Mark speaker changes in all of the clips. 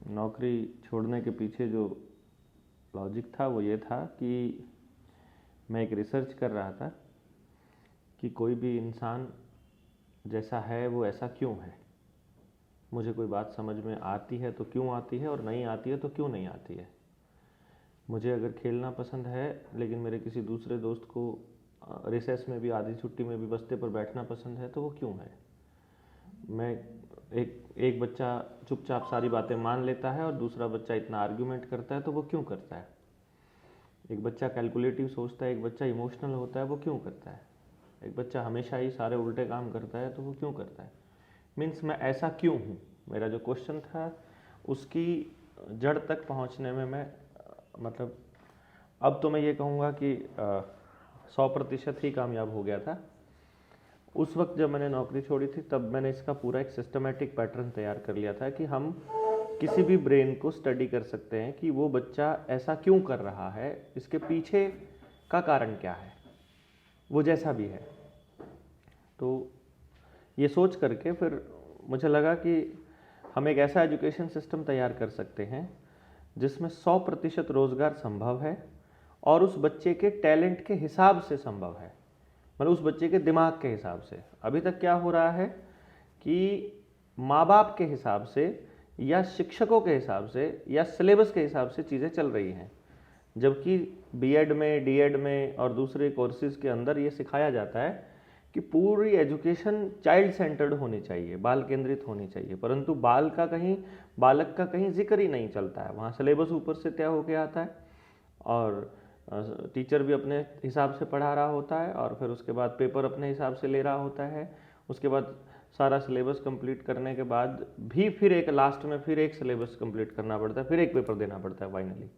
Speaker 1: नौकरी छोड़ने के पीछे जो लॉजिक था वो ये था कि मैं एक रिसर्च कर रहा था कि कोई भी इंसान जैसा है वो ऐसा क्यों है। मुझे कोई बात समझ में आती है तो क्यों आती है, और नहीं आती है तो क्यों नहीं आती है। मुझे अगर खेलना पसंद है लेकिन मेरे किसी दूसरे दोस्त को रिसेस में भी, आधी छुट्टी में भी बस्ते पर बैठना पसंद है तो वो क्यों है। मैं एक बच्चा चुपचाप सारी बातें मान लेता है और दूसरा बच्चा इतना आर्ग्यूमेंट करता है तो वो क्यों करता है। एक बच्चा कैलकुलेटिव सोचता है, एक बच्चा इमोशनल होता है, वो क्यों करता है। एक बच्चा हमेशा ही सारे उल्टे काम करता है तो वो क्यों करता है। मीन्स मैं ऐसा क्यों हूँ, मेरा जो क्वेश्चन था उसकी जड़ तक पहुँचने में मैं मतलब अब तो मैं ये कहूँगा कि 100% ही कामयाब हो गया था। उस वक्त जब मैंने नौकरी छोड़ी थी तब मैंने इसका पूरा एक सिस्टमेटिक पैटर्न तैयार कर लिया था कि हम किसी भी ब्रेन को स्टडी कर सकते हैं कि वो बच्चा ऐसा क्यों कर रहा है, इसके पीछे का कारण क्या है, वो जैसा भी है। तो ये सोच करके फिर मुझे लगा कि हम एक ऐसा एजुकेशन सिस्टम तैयार कर सकते हैं जिसमें 100% रोजगार संभव है और उस बच्चे के टैलेंट के हिसाब से संभव है, मतलब उस बच्चे के दिमाग के हिसाब से। अभी तक क्या हो रहा है कि माँ बाप के हिसाब से या शिक्षकों के हिसाब से या सिलेबस के हिसाब से चीज़ें चल रही हैं, जबकि बीएड में, डीएड में और दूसरे कोर्सेज के अंदर ये सिखाया जाता है कि पूरी एजुकेशन चाइल्ड सेंटर्ड होनी चाहिए, बाल केंद्रित होनी चाहिए, परंतु बालक का कहीं जिक्र ही नहीं चलता है। वहाँ सिलेबस ऊपर से तय होके आता है और टीचर भी अपने हिसाब से पढ़ा रहा होता है और फिर उसके बाद पेपर अपने हिसाब से ले रहा होता है। उसके बाद सारा सिलेबस कंप्लीट करने के बाद भी फिर एक लास्ट में फिर एक सिलेबस कंप्लीट करना पड़ता है, फिर एक पेपर देना पड़ता है फाइनली।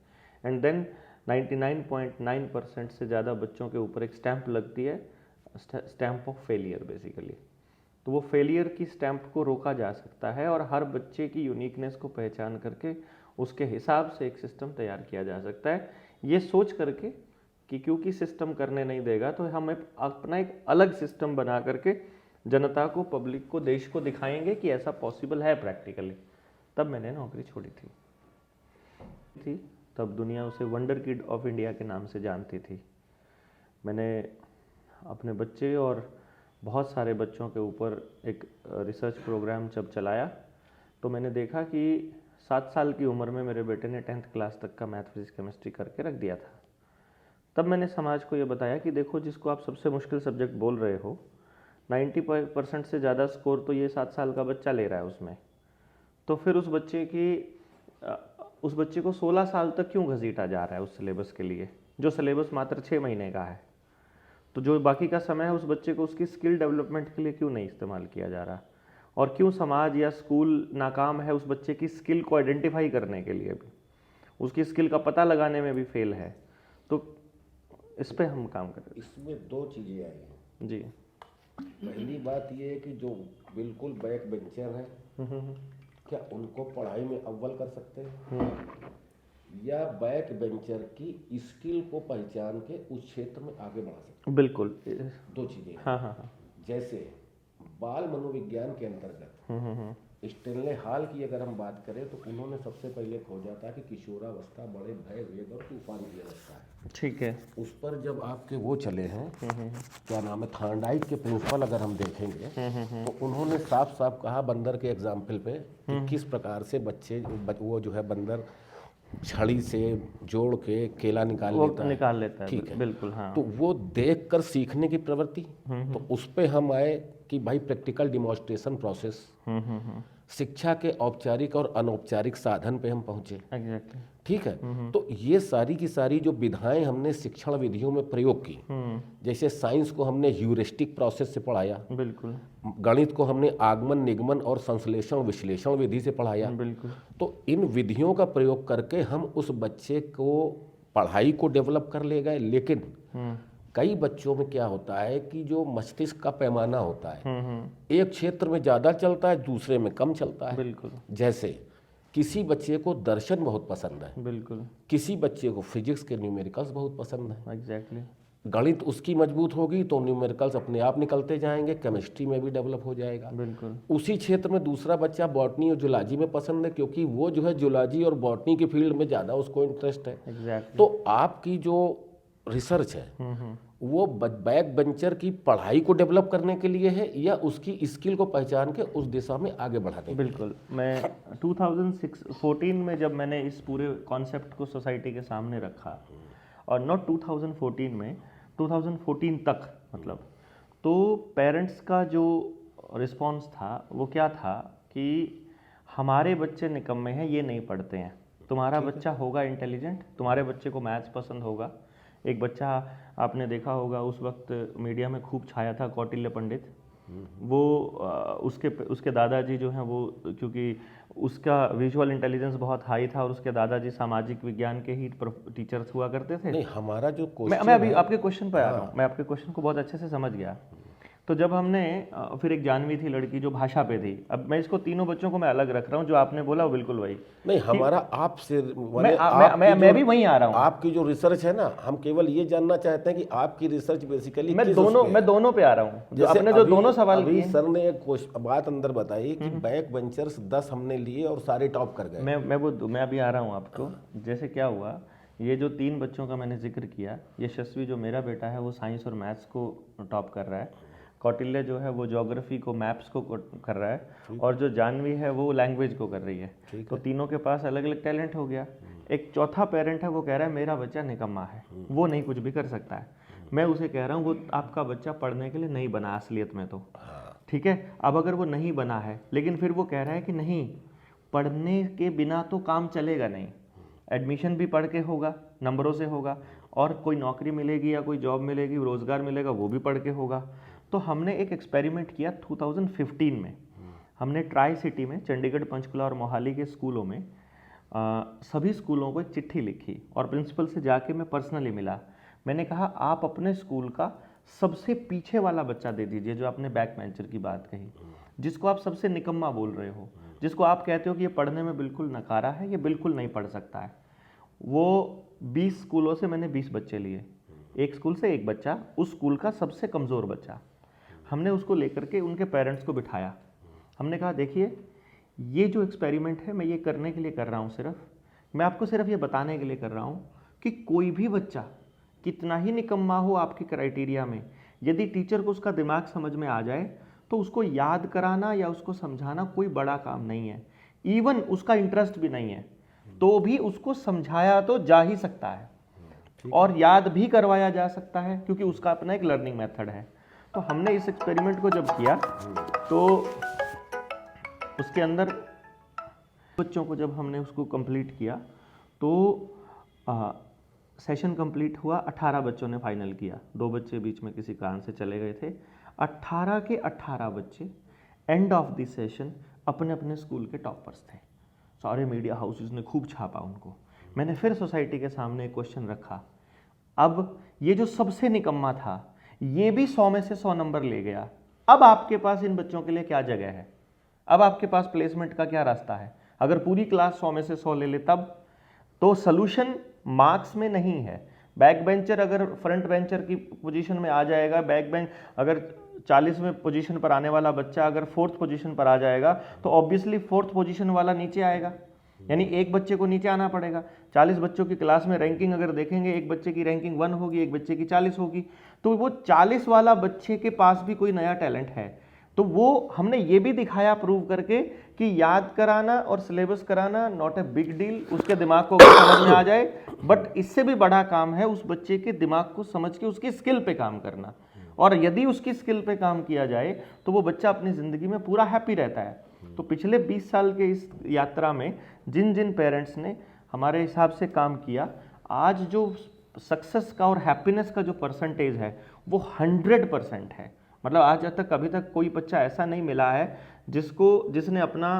Speaker 1: एंड देन 99.9% से ज़्यादा बच्चों के ऊपर एक स्टैंप लगती है, स्टैंप ऑफ फेलियर बेसिकली। तो वो फेलियर की स्टैंप को रोका जा सकता है और हर बच्चे की यूनिकनेस को पहचान करके उसके हिसाब से एक सिस्टम तैयार किया जा सकता है, ये सोच करके कि क्योंकि सिस्टम करने नहीं देगा तो हम अपना एक अलग सिस्टम बना करके जनता को, पब्लिक को, देश को दिखाएंगे कि ऐसा पॉसिबल है प्रैक्टिकली। तब मैंने नौकरी छोड़ी थी। तब दुनिया उसे वंडर किड ऑफ इंडिया के नाम से जानती थी। मैंने अपने बच्चे और बहुत सारे बच्चों के ऊपर एक रिसर्च प्रोग्राम जब चलाया तो मैंने देखा कि 7 साल की उम्र में मेरे बेटे ने 10th क्लास तक का मैथ, फिजिक्स, केमिस्ट्री करके रख दिया था। तब मैंने समाज को ये बताया कि देखो, जिसको आप सबसे मुश्किल सब्जेक्ट बोल रहे हो, 90% से ज़्यादा स्कोर तो ये 7 साल का बच्चा ले रहा है उसमें। तो फिर उस बच्चे को 16 साल तक क्यों घसीटा जा रहा है उस सिलेबस के लिए, जो सिलेबस मात्र 6 महीने का है। तो जो बाकी का समय है उस बच्चे को उसकी स्किल डेवलपमेंट के लिए क्यों नहीं इस्तेमाल किया जा रहा, और क्यों समाज या स्कूल नाकाम है उस बच्चे की स्किल को आइडेंटिफाई करने के लिए भी, उसकी स्किल का पता लगाने में भी फेल है। तो इस पे हम काम कर रहे हैं।
Speaker 2: इसमें 2 चीज़ें आई हैं
Speaker 1: जी।
Speaker 2: पहली बात ये है कि जो बिल्कुल बैक बेंचर है क्या उनको पढ़ाई में अव्वल कर सकते हैं, या बैक बेंचर की स्किल को पहचान के उस क्षेत्र में आगे बढ़ा सकते हैं।
Speaker 1: बिल्कुल
Speaker 2: 2 चीज़ें हैं।
Speaker 1: हाँ।
Speaker 2: जैसे बाल मनोविज्ञान के अंतर्गत स्टेनले हॉल की अगर हम बात करें तो उन्होंने सबसे पहले खोजा था कि किशोरावस्था बड़े भय, वेग और तूफान की अवस्था है।
Speaker 1: ठीक है।
Speaker 2: उस पर जब आपके वो चले हैं, क्या नाम है, थॉर्नडाइक के प्रिंसिपल अगर हम देखेंगे तो उन्होंने साफ साफ कहा बंदर के एग्जाम्पल पे कि किस प्रकार से वो जो है बंदर छड़ी से जोड़ के केला निकाल लेता है। ठीक है,
Speaker 1: बिल्कुल। हाँ।
Speaker 2: तो वो देख कर सीखने की प्रवृत्ति, तो उस पे हम आए कि भाई प्रैक्टिकल डिमॉन्स्ट्रेशन प्रोसेस, शिक्षा के औपचारिक और अनौपचारिक साधन पे हम पहुंचे।
Speaker 1: एग्जैक्टली।
Speaker 2: ठीक है, तो ये सारी की सारी जो विधाएं हमने शिक्षण विधियों में प्रयोग की, जैसे साइंस को हमने ह्यूरिस्टिक प्रोसेस से पढ़ाया,
Speaker 1: बिल्कुल।
Speaker 2: गणित को हमने आगमन, निगमन और संश्लेषण विश्लेषण विधि से पढ़ाया।
Speaker 1: बिल्कुल।
Speaker 2: तो इन विधियों का प्रयोग करके हम उस बच्चे को पढ़ाई को डेवलप कर ले गए। लेकिन कई बच्चों में क्या होता है कि जो मस्तिष्क का पैमाना होता है, एक क्षेत्र में ज़्यादा चलता है, दूसरे में कम चलता है।
Speaker 1: बिल्कुल।
Speaker 2: जैसे किसी बच्चे को दर्शन बहुत पसंद है,
Speaker 1: बिल्कुल।
Speaker 2: किसी बच्चे को फिजिक्स के न्यूमेरिकल्स बहुत पसंद है।
Speaker 1: एग्जैक्टली।
Speaker 2: गणित उसकी मजबूत होगी तो न्यूमेरिकल्स अपने आप निकलते जाएंगे, केमिस्ट्री में भी डेवलप हो जाएगा।
Speaker 1: बिल्कुल।
Speaker 2: उसी क्षेत्र में दूसरा बच्चा बॉटनी और जूलॉजी में पसंद है, क्योंकि वो जो है जूलॉजी और बॉटनी की फील्ड में ज़्यादा उसको इंटरेस्ट है।
Speaker 1: एग्जैक्टली।
Speaker 2: तो आपकी जो रिसर्च है वो बैक बेंचर की पढ़ाई को डेवलप करने के लिए है या उसकी स्किल को पहचान के उस दिशा में आगे बढ़ाने?
Speaker 1: बिल्कुल। मैं 2014 में जब मैंने इस पूरे कॉन्सेप्ट को सोसाइटी के सामने रखा, और नॉट 2014 में, 2014 तक मतलब, तो पेरेंट्स का जो रिस्पॉन्स था वो क्या था कि हमारे बच्चे निकम्मे हैं, ये नहीं पढ़ते हैं, तुम्हारा बच्चा होगा इंटेलिजेंट, तुम्हारे बच्चे को मैथ्स पसंद होगा। एक बच्चा आपने देखा होगा उस वक्त मीडिया में खूब छाया था, कौटिल्य पंडित। वो उसके दादाजी जो हैं वो, क्योंकि उसका विजुअल इंटेलिजेंस बहुत हाई था और उसके दादाजी सामाजिक विज्ञान के ही टीचर्स हुआ करते थे।
Speaker 2: नहीं, हमारा जो
Speaker 1: मैं अभी आपके क्वेश्चन पे आ रहा हूँ, मैं आपके क्वेश्चन को बहुत अच्छे से समझ गया। तो जब हमने फिर एक जानवी थी लड़की जो भाषा पे थी, अब मैं इसको तीनों बच्चों को मैं अलग रख रहा हूँ, जो आपने बोला वो बिल्कुल वही
Speaker 2: नहीं, हमारा आपसे
Speaker 1: मैं भी वहीं आ रहा हूँ।
Speaker 2: आपकी जो रिसर्च है ना, हम केवल ये जानना चाहते हैं कि आपकी रिसर्च बेसिकली
Speaker 1: मैं दोनों पे आ रहा हूँ। जो आपने जो दोनों सवाल
Speaker 2: अभी सर ने एक बात अंदर बताई कि बैक बेंचर्स 10 हमने लिए और सारे टॉप कर गए।
Speaker 1: मैं अभी आ रहा हूँ आपको। जैसे क्या हुआ, ये जो 3 बच्चों का मैंने जिक्र किया, यशस्वी जो मेरा बेटा है वो साइंस और मैथ्स को टॉप कर रहा है, कौटिल्य जो है वो ज्योग्राफी को, मैप्स को कर रहा है, और जो जानवी है वो लैंग्वेज को कर रही है। तो तीनों के पास अलग अलग टैलेंट हो गया। एक चौथा पेरेंट है, वो कह रहा है मेरा बच्चा निकम्मा है, वो नहीं कुछ भी कर सकता है। मैं उसे कह रहा हूँ वो आपका बच्चा पढ़ने के लिए नहीं बना असलियत में, तो ठीक है। अब अगर वो नहीं बना है, लेकिन फिर वो कह रहा है कि नहीं, पढ़ने के बिना तो काम चलेगा नहीं, एडमिशन भी पढ़ के होगा, नंबरों से होगा, और कोई नौकरी मिलेगी या कोई जॉब मिलेगी, रोज़गार मिलेगा, वो भी पढ़ के होगा। तो हमने एक एक्सपेरिमेंट किया 2015 में। हमने ट्राई सिटी में, चंडीगढ़, पंचकुला और मोहाली के स्कूलों में सभी स्कूलों को एक चिट्ठी लिखी और प्रिंसिपल से जाके मैं पर्सनली मिला। मैंने कहा आप अपने स्कूल का सबसे पीछे वाला बच्चा दे दीजिए, जो आपने बैक बेंचर की बात कही, जिसको आप सबसे निकम्मा बोल रहे हो, जिसको आप कहते हो कि ये पढ़ने में बिल्कुल नकारा है, ये बिल्कुल नहीं पढ़ सकता है। वो 20 स्कूलों से मैंने 20 बच्चे लिए, एक स्कूल से एक बच्चा, उस स्कूल का सबसे कमज़ोर बच्चा। हमने उसको लेकर के उनके पेरेंट्स को बिठाया। हमने कहा देखिए, ये जो एक्सपेरिमेंट है मैं ये करने के लिए कर रहा हूँ, मैं आपको सिर्फ ये बताने के लिए कर रहा हूँ कि कोई भी बच्चा कितना ही निकम्मा हो आपके क्राइटेरिया में, यदि टीचर को उसका दिमाग समझ में आ जाए तो उसको याद कराना या उसको समझाना कोई बड़ा काम नहीं है। इवन उसका इंटरेस्ट भी नहीं है तो भी उसको समझाया तो जा ही सकता है, और याद भी करवाया जा सकता है, क्योंकि उसका अपना एक लर्निंग मेथड है। तो हमने इस एक्सपेरिमेंट को जब किया तो उसके अंदर बच्चों को जब हमने उसको कंप्लीट किया तो सेशन कंप्लीट हुआ, 18 बच्चों ने फाइनल किया, 2 बच्चे बीच में किसी कारण से चले गए थे। 18 के 18 बच्चे एंड ऑफ द सेशन अपने अपने स्कूल के टॉपर्स थे। सारे मीडिया हाउसेस ने खूब छापा उनको। मैंने फिर सोसाइटी के सामने एक क्वेश्चन रखा, अब ये जो सबसे निकम्मा था ये भी 100 में से 100 नंबर ले गया, अब आपके पास इन बच्चों के लिए क्या जगह है, अब आपके पास प्लेसमेंट का क्या रास्ता है? अगर पूरी क्लास 100 में से 100 ले ले तब तो सोल्यूशन मार्क्स में नहीं है। बैक बेंचर अगर फ्रंट बेंचर की पोजीशन में आ जाएगा, बैक बेंच अगर 40वें पोजीशन पर आने वाला बच्चा अगर 4th पोजीशन पर आ जाएगा तो ऑब्वियसली 4th पोजीशन वाला नीचे आएगा, यानी एक बच्चे को नीचे आना पड़ेगा। 40 बच्चों की क्लास में रैंकिंग अगर देखेंगे, एक बच्चे की रैंकिंग 1 होगी, एक बच्चे की 40 होगी, तो वो 40 वाला बच्चे के पास भी कोई नया टैलेंट है। तो वो हमने ये भी दिखाया प्रूव करके कि याद कराना और सिलेबस कराना नॉट ए बिग डील, उसके दिमाग को समझ में आ जाए, बट इससे भी बड़ा काम है उस बच्चे के दिमाग को समझ के उसकी स्किल पे काम करना। और यदि उसकी स्किल पे काम किया जाए तो वो बच्चा अपनी ज़िंदगी में पूरा हैप्पी रहता है। तो पिछले 20 साल के इस यात्रा में जिन जिन पेरेंट्स ने हमारे हिसाब से काम किया, आज जो सक्सेस का और हैप्पीनेस का जो परसेंटेज है वो 100% है। मतलब आज तक कभी तक कोई बच्चा ऐसा नहीं मिला है जिसने अपना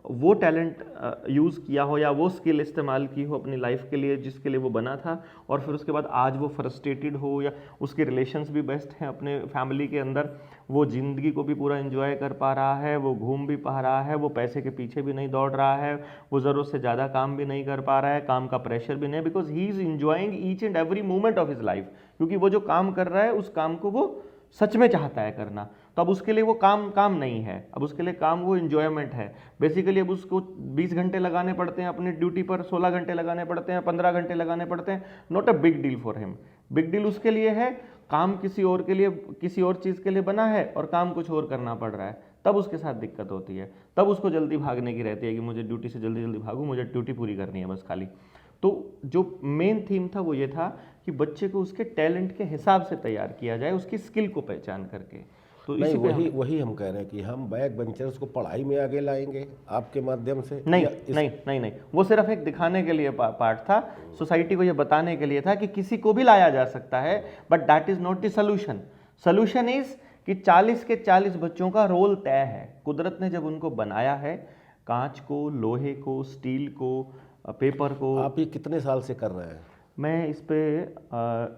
Speaker 1: वो टैलेंट यूज़ किया हो या वो स्किल इस्तेमाल की हो अपनी लाइफ के लिए जिसके लिए वो बना था, और फिर उसके बाद आज वो फ्रस्ट्रेटेड हो या उसके रिलेशंस भी बेस्ट हैं अपने फैमिली के अंदर, वो ज़िंदगी को भी पूरा एंजॉय कर पा रहा है, वो घूम भी पा रहा है, वो पैसे के पीछे भी नहीं दौड़ रहा है, वो ज़रूरत से ज़्यादा काम भी नहीं कर पा रहा है, काम का प्रेशर भी नहीं, because he is enjoying each and every moment of his life, क्योंकि वो जो काम कर रहा है उस काम को वो सच में चाहता है करना। तो अब उसके लिए वो काम नहीं है, अब उसके लिए काम वो इन्जॉयमेंट है बेसिकली। अब उसको 20 घंटे लगाने पड़ते हैं अपनी ड्यूटी पर, 16 घंटे लगाने पड़ते हैं, 15 घंटे लगाने पड़ते हैं, not a big deal for him. Big deal उसके लिए है काम किसी और के लिए, किसी और चीज़ के लिए बना है और काम कुछ और करना पड़ रहा है, तब उसके साथ दिक्कत होती है, तब उसको जल्दी भागने की रहती है कि मुझे ड्यूटी से जल्दी जल्दी भागूँ, मुझे ड्यूटी पूरी करनी है बस खाली। तो जो मेन थीम था वो ये था कि बच्चे को उसके टैलेंट के हिसाब से तैयार किया जाए, उसकी स्किल को पहचान करके। तो
Speaker 2: नहीं,
Speaker 1: इसी
Speaker 2: वही हम कह रहे हैं कि हम बैक बेंचर्स को पढ़ाई में आगे लाएंगे आपके माध्यम से।
Speaker 1: नहीं, वो सिर्फ एक दिखाने के लिए पार्ट था, सोसाइटी को ये बताने के लिए था कि किसी को भी लाया जा सकता है, but that is not the solution. Solution is कि 40 के 40 बच्चों का रोल तय है। कुदरत ने जब उनको बनाया है, कांच को, लोहे को, स्टील को, पेपर को।
Speaker 2: आप ये कितने साल से कर रहे हैं?
Speaker 1: मैं इस पे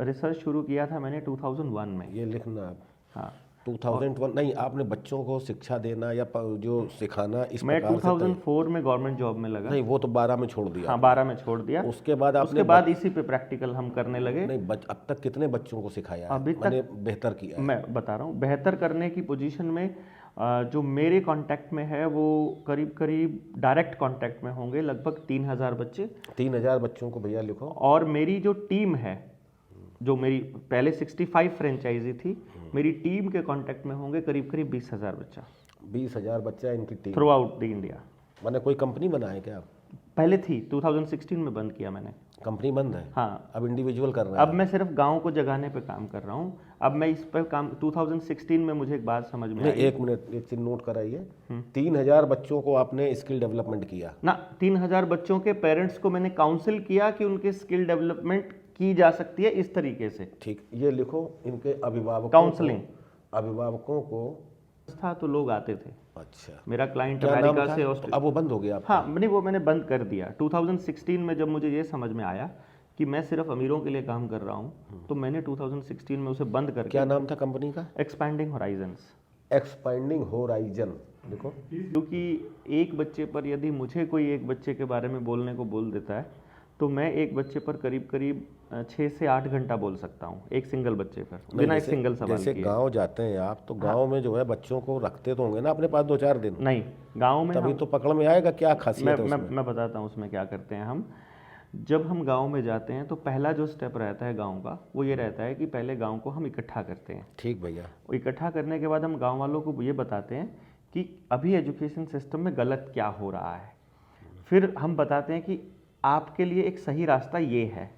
Speaker 1: रिसर्च शुरू किया था मैंने 2001 में।
Speaker 2: ये लिखना आप?
Speaker 1: हाँ
Speaker 2: 2001 नहीं, आपने बच्चों को शिक्षा देना या जो सिखाना इस
Speaker 1: मैं
Speaker 2: प्रकार
Speaker 1: 2004 में गवर्नमेंट जॉब में लगा।
Speaker 2: नहीं, वो तो 12 में छोड़ दिया।
Speaker 1: हाँ 12 में छोड़ दिया।
Speaker 2: उसके बाद आपने
Speaker 1: इसी पे प्रैक्टिकल हम करने लगे।
Speaker 2: नहीं, अब तक कितने बच्चों को सिखाया है?
Speaker 1: अभी तक
Speaker 2: बेहतर किया है?
Speaker 1: मैं बता रहा हूँ, बेहतर करने की पोजीशन में जो मेरे कांटेक्ट में है वो करीब डायरेक्ट कांटेक्ट में होंगे लगभग 3000 बच्चे।
Speaker 2: 3000 बच्चों को भैया लिखो।
Speaker 1: और मेरी जो टीम है, जो मेरी पहले 65 फ्रेंचाइजी थी, मेरी टीम के कांटेक्ट में होंगे करीब 20,000 बच्चा।
Speaker 2: 20,000 बच्चा इनकी team
Speaker 1: through out the India.
Speaker 2: मैंने कोई कंपनी बनाए क्या?
Speaker 1: पहले थी, 2016 में बंद किया मैंने।
Speaker 2: कंपनी बंद है?
Speaker 1: हाँ,
Speaker 2: अब इंडिविजुअल कर रहा है।
Speaker 1: अब मैं सिर्फ गांव को जगाने पे काम कर रहा हूँ। अब मैं इस पर काम 2016 में मुझे एक बात समझ में आई।
Speaker 2: एक मिनट, एक चीज नोट कराइए। 3000 बच्चों को आपने स्किल डेवलपमेंट किया
Speaker 1: ना? 3000 बच्चों के पेरेंट्स को मैंने काउंसिल किया कि उनके स्किल डेवलपमेंट की जा सकती है इस तरीके से।
Speaker 2: ठीक, ये लिखो। इनके अभिभावकों
Speaker 1: काउंसलिंग,
Speaker 2: अभिभावकों को
Speaker 1: था तो लोग आते थे।
Speaker 2: अच्छा,
Speaker 1: मेरा क्लाइंट अमेरिका से,
Speaker 2: तो अब वो बंद हो गया?
Speaker 1: हाँ नहीं, वो मैंने बंद कर दिया 2016 में। जब मुझे ये समझ में आया कि मैं सिर्फ अमीरों के लिए काम कर रहा हूँ, तो मैंने 2016 में उसे बंद करके।
Speaker 2: क्या नाम था कंपनी का?
Speaker 1: Expanding Horizons.
Speaker 2: एक्सपैंडिंग होराइजन देखो।
Speaker 1: क्योंकि एक बच्चे पर यदि मुझे कोई एक बच्चे के बारे में बोलने को बोल देता है, तो मैं एक बच्चे पर करीब 6 से 8 घंटा बोल सकता हूँ, एक सिंगल बच्चे पर, बिना एक सिंगल सवाल
Speaker 2: जैसे गांव जाते हैं आप, तो गांव में जो है बच्चों को रखते तो होंगे ना अपने पास 2-4 दिन?
Speaker 1: नहीं, गांव में
Speaker 2: तभी तो पकड़ में आएगा क्या खासियत है उसमें।
Speaker 1: मैं बताता हूँ उसमें क्या करते हैं हम। जब हम गांव में जाते हैं तो पहला जो स्टेप रहता है गांव का, वो ये रहता है कि पहले गांव को हम इकट्ठा करते हैं।
Speaker 2: ठीक भैया।
Speaker 1: इकट्ठा करने के बाद हम गांव वालों को ये बताते हैं कि अभी एजुकेशन सिस्टम में गलत क्या हो रहा है। फिर हम बताते हैं कि आपके लिए एक सही रास्ता ये है।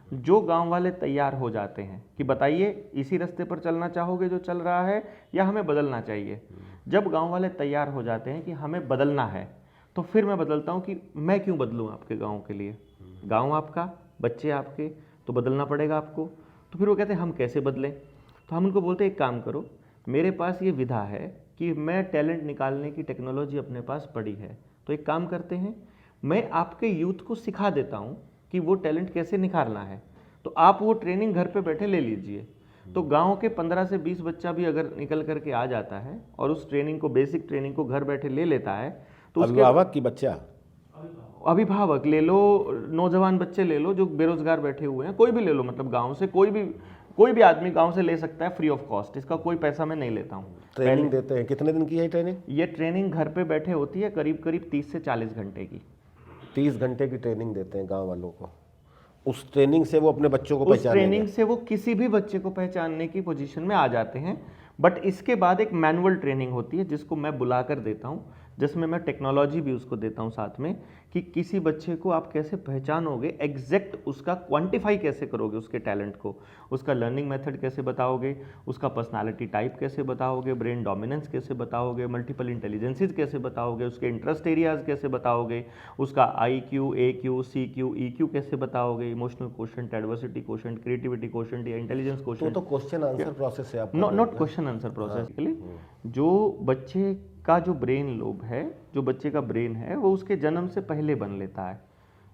Speaker 1: जो गांव वाले तैयार हो जाते हैं कि बताइए इसी रास्ते पर चलना चाहोगे जो चल रहा है, या हमें बदलना चाहिए। जब गांव वाले तैयार हो जाते हैं कि हमें बदलना है, तो फिर मैं बदलता हूँ कि मैं क्यों बदलूँ आपके गाँव के लिए। गाँव आपका, बच्चे आपके, तो बदलना पड़ेगा आपको। तो फिर वो कहते हैं हम कैसे बदलें। तो हम उनको बोलते हैं एक काम करो, मेरे पास ये विधा है कि मैं टैलेंट निकालने की टेक्नोलॉजी अपने पास पड़ी है, तो एक काम करते हैं, मैं आपके यूथ को सिखा देता हूँ कि वो टैलेंट कैसे निखारना है, तो आप वो ट्रेनिंग घर पे बैठे ले लीजिए। तो गांव के 15 से 20 बच्चा भी अगर निकल करके आ जाता है और उस ट्रेनिंग को, बेसिक ट्रेनिंग को घर बैठे ले लेता है, तो
Speaker 2: अभिभावक की बच्चा,
Speaker 1: अभिभावक ले लो, नौजवान बच्चे ले लो जो बेरोजगार बैठे हुए हैं, कोई भी ले लो, मतलब गाँव से कोई भी आदमी गाँव से ले सकता है फ्री ऑफ कॉस्ट। इसका कोई पैसा मैं नहीं लेता हूँ।
Speaker 2: ट्रेनिंग देते हैं? कितने दिन की है ट्रेनिंग?
Speaker 1: ये ट्रेनिंग घर पे बैठे होती है करीब 30 से 40 घंटे की।
Speaker 2: 30 घंटे की ट्रेनिंग देते हैं गांव वालों को। उस ट्रेनिंग से वो अपने बच्चों को
Speaker 1: उस ट्रेनिंग से वो किसी भी बच्चे को पहचानने की पोजीशन में आ जाते हैं। बट इसके बाद एक मैनुअल ट्रेनिंग होती है जिसको मैं बुला कर देता हूँ, जिसमें मैं टेक्नोलॉजी भी उसको देता हूँ साथ में, कि किसी बच्चे को आप कैसे पहचानोगे, एग्जैक्ट उसका क्वांटिफाई कैसे करोगे उसके टैलेंट को, उसका लर्निंग मेथड कैसे बताओगे, उसका पर्सनालिटी टाइप कैसे बताओगे, ब्रेन डोमिनेंस कैसे बताओगे, मल्टीपल इंटेलिजेंसेस कैसे बताओगे, उसके इंटरेस्ट एरियाज कैसे बताओगे, उसका IQ, AQ, CQ, EQ कैसे बताओगे, emotional quotient, adversity quotient, creativity quotient या इंटेलिजेंस क्वोशंट।
Speaker 2: तो क्वेश्चन आंसर प्रोसेस है आपका?
Speaker 1: Not question answer process. जो बच्चे का जो ब्रेन लोब है, जो बच्चे का ब्रेन है, वो उसके जन्म से पहले बन लेता है।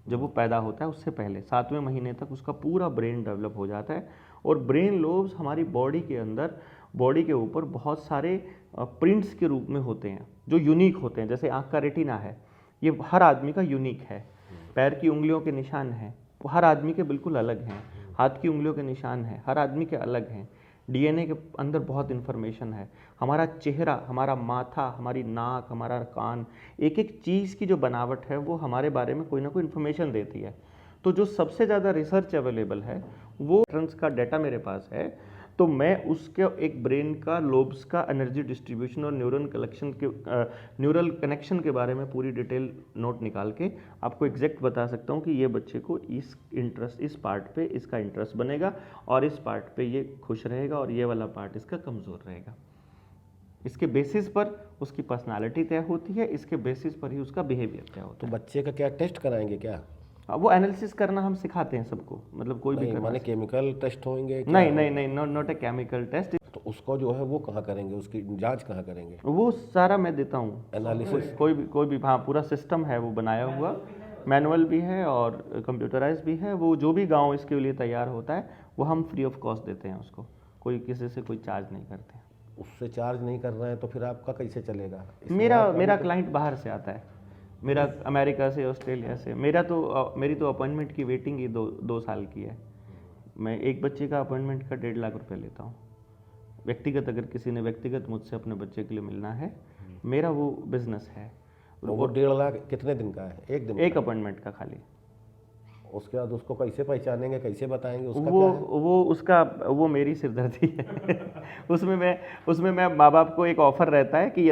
Speaker 1: जब वो पैदा होता है उससे पहले 7वें महीने तक उसका पूरा ब्रेन डेवलप हो जाता है। और ब्रेन लोब्स हमारी बॉडी के अंदर, बॉडी के ऊपर बहुत सारे प्रिंट्स के रूप में होते हैं जो यूनिक होते हैं। जैसे आँख का रेटिना है, ये हर आदमी का यूनिक है। पैर की उंगलियों के निशान हैं, वो हर आदमी के बिल्कुल अलग हैं। हाथ की उंगलियों के निशान हैं, हर आदमी के अलग हैं। डीएनए के अंदर बहुत इन्फॉर्मेशन है। हमारा चेहरा, हमारा माथा, हमारी नाक, हमारा कान, एक एक चीज़ की जो बनावट है वो हमारे बारे में कोई ना कोई इन्फॉर्मेशन देती है। तो जो सबसे ज़्यादा रिसर्च अवेलेबल है वो ट्रंस का डाटा मेरे पास है। तो मैं उसके एक ब्रेन का लोब्स का एनर्जी डिस्ट्रीब्यूशन और न्यूरल कनेक्शन के बारे में पूरी डिटेल नोट निकाल के आपको एग्जैक्ट बता सकता हूँ कि ये बच्चे को इस पार्ट पे इसका इंटरेस्ट बनेगा और इस पार्ट पे ये खुश रहेगा और ये वाला पार्ट इसका कमज़ोर रहेगा। इसके बेसिस पर उसकी पर्सनालिटी तय होती है, इसके बेसिस पर ही उसका बिहेवियर तय होता
Speaker 2: है। तो बच्चे का क्या टेस्ट कराएंगे क्या?
Speaker 1: वो एनालिसिस करना हम सिखाते हैं सबको, मतलब कोई भी
Speaker 2: माने केमिकल टेस्ट होंगे?
Speaker 1: नहीं, नॉट ए केमिकल टेस्ट।
Speaker 2: तो उसको जो है वो कहाँ करेंगे, उसकी जांच कहाँ करेंगे?
Speaker 1: वो सारा मैं देता हूँ
Speaker 2: एनालिसिस।
Speaker 1: कोई भी हाँ, पूरा सिस्टम है वो बनाया हुआ, मैनुअल भी है और कंप्यूटराइज भी है। वो जो भी गाँव इसके लिए तैयार होता है वो हम फ्री ऑफ कॉस्ट देते हैं उसको, कोई किसी से कोई चार्ज नहीं करते।
Speaker 2: उससे चार्ज नहीं कर रहे हैं तो फिर आपका कैसे चलेगा?
Speaker 1: मेरा क्लाइंट बाहर से आता है, मेरा अमेरिका से, ऑस्ट्रेलिया से। मेरी तो अपॉइंटमेंट की वेटिंग ही 2 साल की है। मैं एक बच्चे का अपॉइंटमेंट का 1.5 लाख रुपए लेता हूँ व्यक्तिगत। अगर किसी ने व्यक्तिगत मुझसे अपने बच्चे के लिए मिलना है, मेरा वो बिजनेस है।
Speaker 2: तो वो 1.5 लाख कितने दिन का है? एक दिन?
Speaker 1: एक अपॉइंटमेंट का खाली।
Speaker 2: उसके बाद उसको कैसे पहचानेंगे, कैसे बताएंगे उसका
Speaker 1: वो मेरी सिरदर्दी है। उसमें मैं माँ बाप को एक ऑफर रहता है कि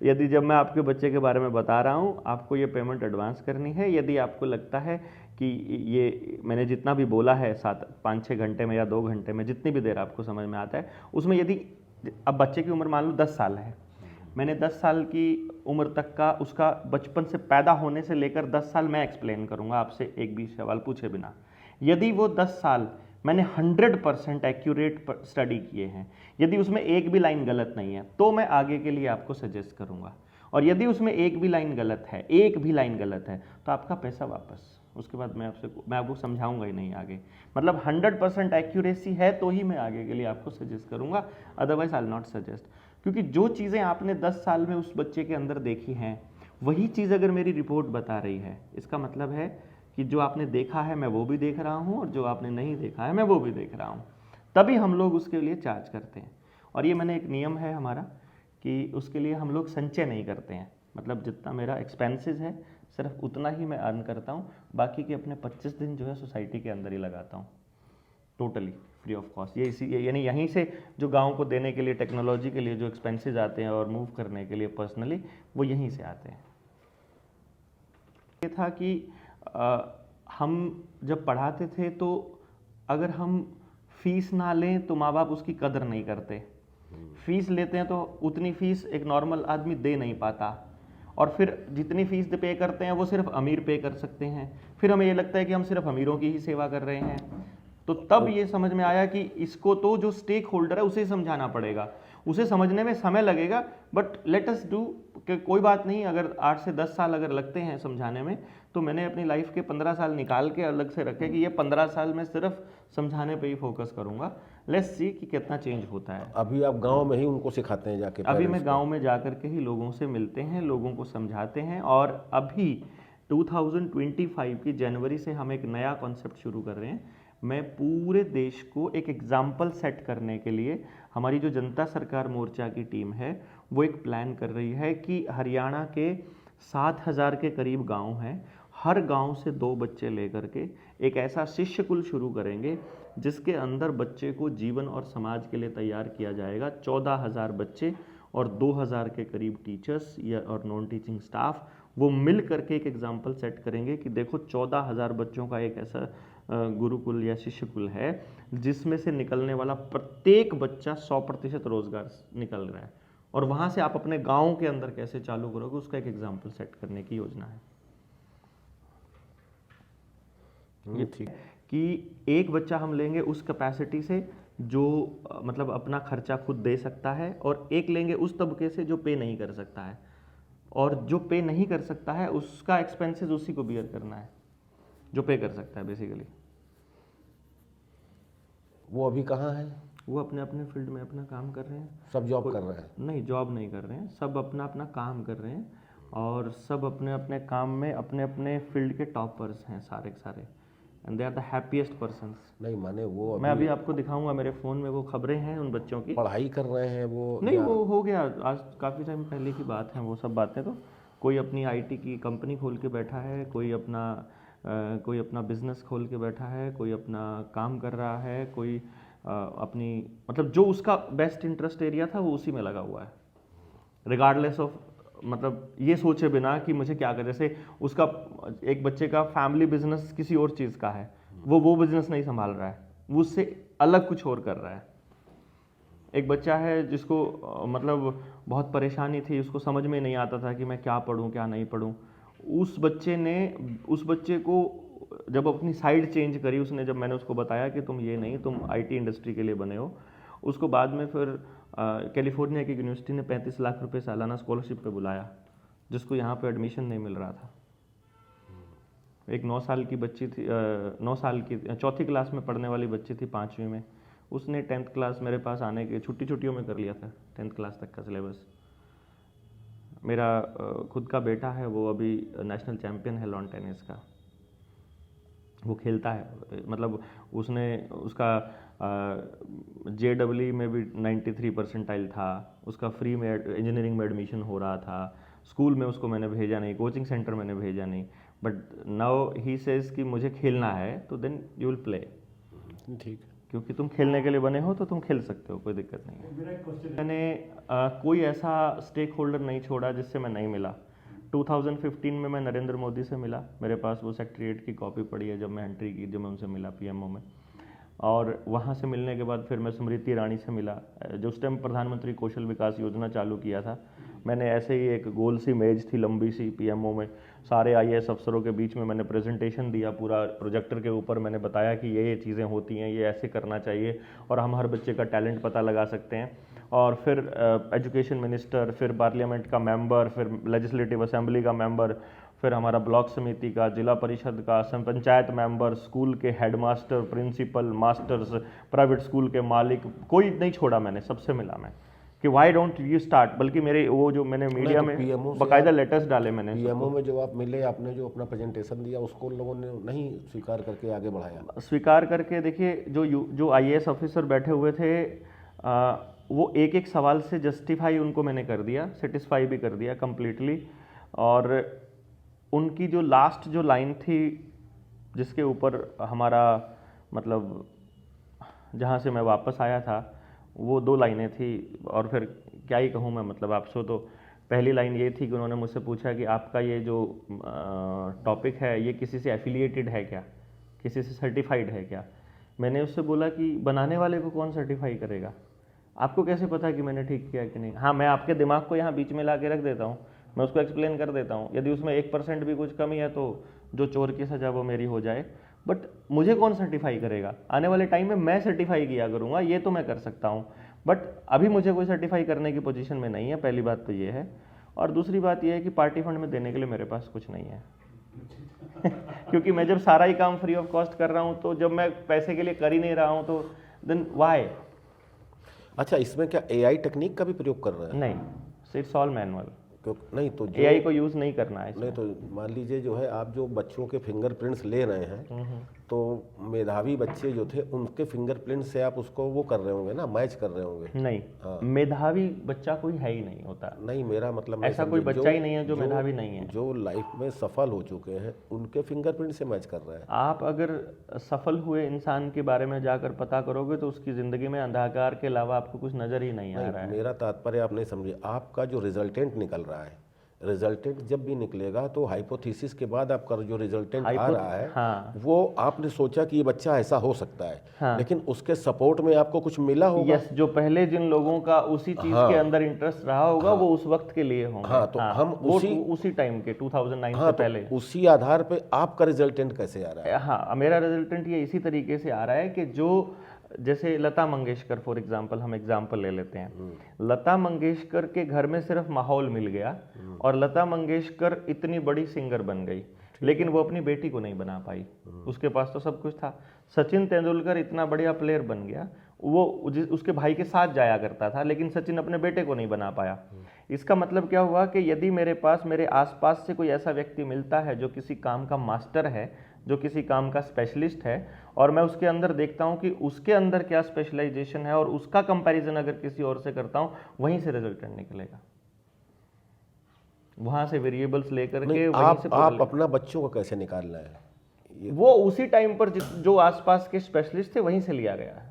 Speaker 1: यदि जब मैं आपके बच्चे के बारे में बता रहा हूँ आपको ये पेमेंट एडवांस करनी है। यदि आपको लगता है कि ये मैंने जितना भी बोला है 5-6 घंटे में या 2 घंटे में, जितनी भी देर आपको समझ में आता है, उसमें यदि अब बच्चे की उम्र मान लो 10 साल है, मैंने 10 साल की उम्र तक का उसका बचपन से पैदा होने से लेकर 10 साल मैं एक्सप्लेन करूंगा आपसे एक भी सवाल पूछे बिना। यदि वो 10 साल मैंने 100% एक्यूरेट स्टडी किए हैं, यदि उसमें एक भी लाइन गलत नहीं है, तो मैं आगे के लिए आपको सजेस्ट करूंगा। और यदि उसमें एक भी लाइन गलत है तो आपका पैसा वापस। उसके बाद मैं आपको समझाऊंगा ही नहीं आगे। मतलब 100% एक्यूरेसी है तो ही मैं आगे के लिए आपको सजेस्ट करूंगा, otherwise I will not suggest. क्योंकि जो चीज़ें आपने 10 साल में उस बच्चे के अंदर देखी हैं, वही चीज़ अगर मेरी रिपोर्ट बता रही है, इसका मतलब है कि जो आपने देखा है मैं वो भी देख रहा हूँ और जो आपने नहीं देखा है मैं वो भी देख रहा हूँ। तभी हम लोग उसके लिए चार्ज करते हैं। और ये मैंने एक नियम है हमारा कि उसके लिए हम लोग संचय नहीं करते हैं। मतलब जितना मेरा एक्सपेंसेस है सिर्फ उतना ही मैं अर्न करता हूँ, बाकी के अपने 25 दिन जो है सोसाइटी के अंदर ही लगाता हूँ, टोटली फ्री ऑफ कॉस्ट। ये यानी यहीं से जो गाँव को देने के लिए, टेक्नोलॉजी के लिए जो एक्सपेंसेस आते हैं और मूव करने के लिए पर्सनली, वो यहीं से आते हैं। ये था कि हम जब पढ़ाते थे तो अगर हम फीस ना लें तो माँ बाप उसकी कदर नहीं करते। फीस लेते हैं तो उतनी फीस एक नॉर्मल आदमी दे नहीं पाता, और फिर जितनी फीस पे करते हैं वो सिर्फ अमीर पे कर सकते हैं। फिर हमें ये लगता है कि हम सिर्फ अमीरों की ही सेवा कर रहे हैं। तो तब ये समझ में आया कि इसको तो जो स्टेक होल्डर है उसे समझाना पड़ेगा, उसे समझने में समय लगेगा, बट लेट अस डू कि कोई बात नहीं। अगर 8 से 10 साल अगर लगते हैं समझाने में, तो मैंने अपनी लाइफ के 15 साल निकाल के अलग से रखे कि ये 15 साल में सिर्फ समझाने पे ही फोकस करूंगा। लेट्स सी कि कितना चेंज होता है।
Speaker 2: अभी आप गांव में ही उनको सिखाते हैं जाके?
Speaker 1: अभी मैं गांव में जाकर के ही लोगों से मिलते हैं, लोगों को समझाते हैं। और अभी 2025 की जनवरी से हम एक नया कॉन्सेप्ट शुरू कर रहे हैं। मैं पूरे देश को एक एग्जाम्पल सेट करने के लिए, हमारी जो जनता सरकार मोर्चा की टीम है वो एक प्लान कर रही है कि हरियाणा के 7000 के करीब गांव हैं, हर गांव से 2 बच्चे लेकर के एक ऐसा शिष्य कुल शुरू करेंगे जिसके अंदर बच्चे को जीवन और समाज के लिए तैयार किया जाएगा। 14,000 बच्चे और 2,000 के करीब टीचर्स या और नॉन टीचिंग स्टाफ, वो मिल करके एक एग्जाम्पल सेट करेंगे कि देखो 14,000 बच्चों का एक ऐसा गुरुकुल या शिष्यकुल है जिसमें से निकलने वाला प्रत्येक बच्चा 100% रोजगार निकल रहा है। और वहाँ से आप अपने गाँव के अंदर कैसे चालू करोगे उसका एक एग्जाम्पल सेट करने की योजना है। ये ठीक कि एक बच्चा हम लेंगे उस कैपेसिटी से जो मतलब अपना खर्चा खुद दे सकता है, और एक लेंगे उस तबके से जो पे नहीं कर सकता है, और जो पे नहीं कर सकता है उसका एक्सपेंसेस उसी को बियर करना है जो पे कर सकता है बेसिकली।
Speaker 2: वो अभी कहाँ है?
Speaker 1: वो अपने अपने फील्ड में अपना काम कर रहे हैं।
Speaker 2: सब जॉब कर रहे हैं?
Speaker 1: नहीं, जॉब नहीं कर रहे हैं, सब अपना अपना काम कर रहे हैं, और सब अपने अपने काम में अपने अपने फील्ड के टॉपर्स हैं सारे के सारे, and they are the happiest persons.
Speaker 2: नहीं माने वो
Speaker 1: मैं अभी आपको दिखाऊंगा, मेरे फ़ोन में वो खबरें हैं उन बच्चों की।
Speaker 2: पढ़ाई कर रहे हैं वो?
Speaker 1: नहीं, वो हो गया, आज काफ़ी टाइम पहले की बात है वो सब बातें। तो कोई अपनी आईटी की कंपनी खोल के बैठा है, कोई अपना बिजनेस खोल के बैठा है, कोई अपना काम कर रहा है, कोई अपनी मतलब जो उसका बेस्ट इंटरेस्ट एरिया था वो उसी में लगा हुआ है, रिगार्डलेस ऑफ मतलब ये सोचे बिना कि मुझे क्या कर। जैसे उसका एक बच्चे का फैमिली बिजनेस किसी और चीज़ का है, वो बिजनेस नहीं संभाल रहा है, वो उससे अलग कुछ और कर रहा है। एक बच्चा है जिसको मतलब बहुत परेशानी थी, उसको समझ में नहीं आता था कि मैं क्या पढ़ूं क्या नहीं पढ़ूं। उस बच्चे को जब अपनी साइड चेंज करी उसने, जब मैंने उसको बताया कि तुम ये नहीं, तुम आईटी इंडस्ट्री के लिए बने हो, उसको बाद में फिर कैलिफोर्निया की यूनिवर्सिटी ने 35 लाख रुपए सालाना स्कॉलरशिप पे बुलाया, जिसको यहाँ पे एडमिशन नहीं मिल रहा था। एक 9 साल की बच्ची थी, 9 साल की चौथी क्लास में पढ़ने वाली बच्ची थी 5वीं में, उसने 10th क्लास मेरे पास आने के छुट्टियों में कर लिया था 10th क्लास तक का सिलेबस। मेरा खुद का बेटा है, वो अभी नेशनल चैम्पियन है लॉन टेनिस का, वो खेलता है, मतलब उसका JEE में भी 93 परसेंटाइल था, उसका फ्री में इंजीनियरिंग में एडमिशन हो रहा था, स्कूल में उसको मैंने भेजा नहीं, कोचिंग सेंटर मैंने भेजा नहीं, बट नाउ ही सेज कि मुझे खेलना है, तो देन यू विल प्ले।
Speaker 2: ठीक,
Speaker 1: क्योंकि तुम खेलने के लिए बने हो तो तुम खेल सकते हो, कोई दिक्कत नहीं है। मैंने कोई ऐसा स्टेक होल्डर नहीं छोड़ा जिससे मैं नहीं मिला। 2015 में मैं नरेंद्र मोदी से मिला, मेरे पास वो सेक्रेटरीट की कॉपी पड़ी है जब मैं एंट्री की, जब मैं उनसे मिला PMO में, और वहाँ से मिलने के बाद फिर मैं स्मृति ईरानी से मिला, जो उस टाइम प्रधानमंत्री कौशल विकास योजना चालू किया था। मैंने ऐसे ही एक गोल सी मेज थी लंबी सी PMO में, सारे IAS अफसरों के बीच में मैंने प्रेजेंटेशन दिया, पूरा प्रोजेक्टर के ऊपर मैंने बताया कि ये चीज़ें होती हैं, ये ऐसे करना चाहिए, और हम हर बच्चे का टैलेंट पता लगा सकते हैं। और फिर एजुकेशन मिनिस्टर, फिर पार्लियामेंट का मेंबर, फिर लेजिस्लेटिव असेंबली का मेंबर, फिर हमारा ब्लॉक समिति का, जिला परिषद का, पंचायत मेंबर, स्कूल के headmaster, principal, masters, private school के मालिक, कोई नहीं छोड़ा मैंने, सबसे मिला मैं कि वाई डोंट यू स्टार्ट। बल्कि मेरे वो जो मैंने मीडिया में बाकायदा लेटर्स डाले मैंने।
Speaker 2: PMO में जो आप मिले, आपने जो अपना प्रेजेंटेशन दिया, उसको लोगों ने नहीं स्वीकार करके आगे बढ़ाया?
Speaker 1: स्वीकार करके देखिए, जो IAS ऑफिसर बैठे हुए थे, वो एक एक सवाल से जस्टिफाई उनको मैंने कर दिया, सेटिस्फाई भी कर दिया कम्प्लीटली। और उनकी जो लास्ट जो लाइन थी जिसके ऊपर हमारा मतलब जहाँ से मैं वापस आया था, वो 2 लाइनें थी, और फिर क्या ही कहूँ मैं, मतलब आपसे। तो पहली लाइन ये थी कि उन्होंने मुझसे पूछा कि आपका ये जो टॉपिक है ये किसी से एफिलिएटेड है क्या, किसी से सर्टिफाइड है क्या। मैंने उससे बोला कि बनाने वाले को कौन सर्टिफाई करेगा, आपको कैसे पता कि मैंने ठीक किया कि नहीं। हाँ, मैं आपके दिमाग को यहाँ बीच में ला के रख देता हूँ, मैं उसको एक्सप्लेन कर देता हूँ, यदि उसमें 1% भी कुछ कमी है तो जो चोर की सजा वो मेरी हो जाए, बट मुझे कौन सर्टिफाई करेगा। आने वाले टाइम में मैं सर्टिफाई किया करूँगा, ये तो मैं कर सकता हूँ, बट अभी मुझे कोई सर्टिफाई करने की पोजीशन में नहीं है। पहली बात तो ये है, और दूसरी बात ये है कि पार्टी फंड में देने के लिए मेरे पास कुछ नहीं है क्योंकि मैं जब सारा ही काम फ्री ऑफ कॉस्ट कर रहा हूँ, तो जब मैं पैसे के लिए कर ही नहीं रहा हूँ, तो देन वाई।
Speaker 2: अच्छा, इसमें क्या AI टेक्निक का भी प्रयोग कर रहे हैं?
Speaker 1: नहीं, इट्स ऑल मैनुअल।
Speaker 2: नहीं तो
Speaker 1: AI को यूज़ नहीं करना है।
Speaker 2: नहीं तो मान लीजिए जो है, आप जो बच्चों के फिंगरप्रिंट्स ले रहे हैं, तो मेधावी बच्चे जो थे उनके फिंगरप्रिंट से आप उसको वो कर रहे होंगे ना, मैच कर रहे होंगे?
Speaker 1: नहीं, हाँ। मेधावी बच्चा कोई है ही नहीं होता।
Speaker 2: नहीं, मेरा मतलब
Speaker 1: ऐसा कोई बच्चा ही नहीं है जो मेधावी नहीं है।
Speaker 2: जो लाइफ में सफल हो चुके हैं उनके फिंगरप्रिंट से मैच कर रहे हैं।
Speaker 1: आप अगर सफल हुए इंसान के बारे में जाकर पता करोगे तो उसकी ज़िंदगी में अंधकार के अलावा आपको कुछ नज़र ही नहीं आ रहा है।
Speaker 2: मेरा तात्पर्य आप नहीं समझे, आपका जो रिजल्टेंट निकल रहा है, रिजल्टेंट जब भी निकलेगा तो हाइपोथेसिस के बाद आपका जो रिजल्टेंट आ रहा है,
Speaker 1: हाँ।
Speaker 2: वो आपने सोचा कि ये बच्चा ऐसा हो सकता है,
Speaker 1: हाँ।
Speaker 2: लेकिन उसके सपोर्ट में आपको कुछ मिला होगा।
Speaker 1: यस, जो पहले जिन लोगों का उसी चीज के अंदर इंटरेस्ट रहा होगा, वो उस वक्त के लिए होंगे।
Speaker 2: हाँ, तो हम
Speaker 1: उसी टाइम के 2009 से पहले,
Speaker 2: उसी आधार पे आपका रिजल्टेंट कैसे आ रहा है?
Speaker 1: हाँ, मेरा रिजल्टेंट ये इसी तरीके से आ रहा है कि जो जैसे लता मंगेशकर फॉर एग्जांपल, हम एग्जांपल ले लेते हैं। लता मंगेशकर के घर में सिर्फ माहौल मिल गया और लता मंगेशकर इतनी बड़ी सिंगर बन गई, लेकिन वो अपनी बेटी को नहीं बना पाई। उसके पास तो सब कुछ था। सचिन तेंदुलकर इतना बढ़िया प्लेयर बन गया, वो उसके भाई के साथ जाया करता था, लेकिन सचिन अपने बेटे को नहीं बना पाया। इसका मतलब क्या हुआ कि यदि मेरे पास मेरे आसपास से कोई ऐसा व्यक्ति मिलता है जो किसी काम का मास्टर है, जो किसी काम का स्पेशलिस्ट है, और मैं उसके अंदर देखता हूं कि उसके अंदर क्या स्पेशलाइजेशन है और उसका कंपैरिजन अगर किसी और से करता हूं, वहीं से रिजल्टेंट निकलेगा। वहां से वेरिएबल्स लेकर के
Speaker 2: आप अपना बच्चों को कैसे निकालना है,
Speaker 1: वो उसी टाइम पर जो आसपास के स्पेशलिस्ट थे वहीं से लिया गया है।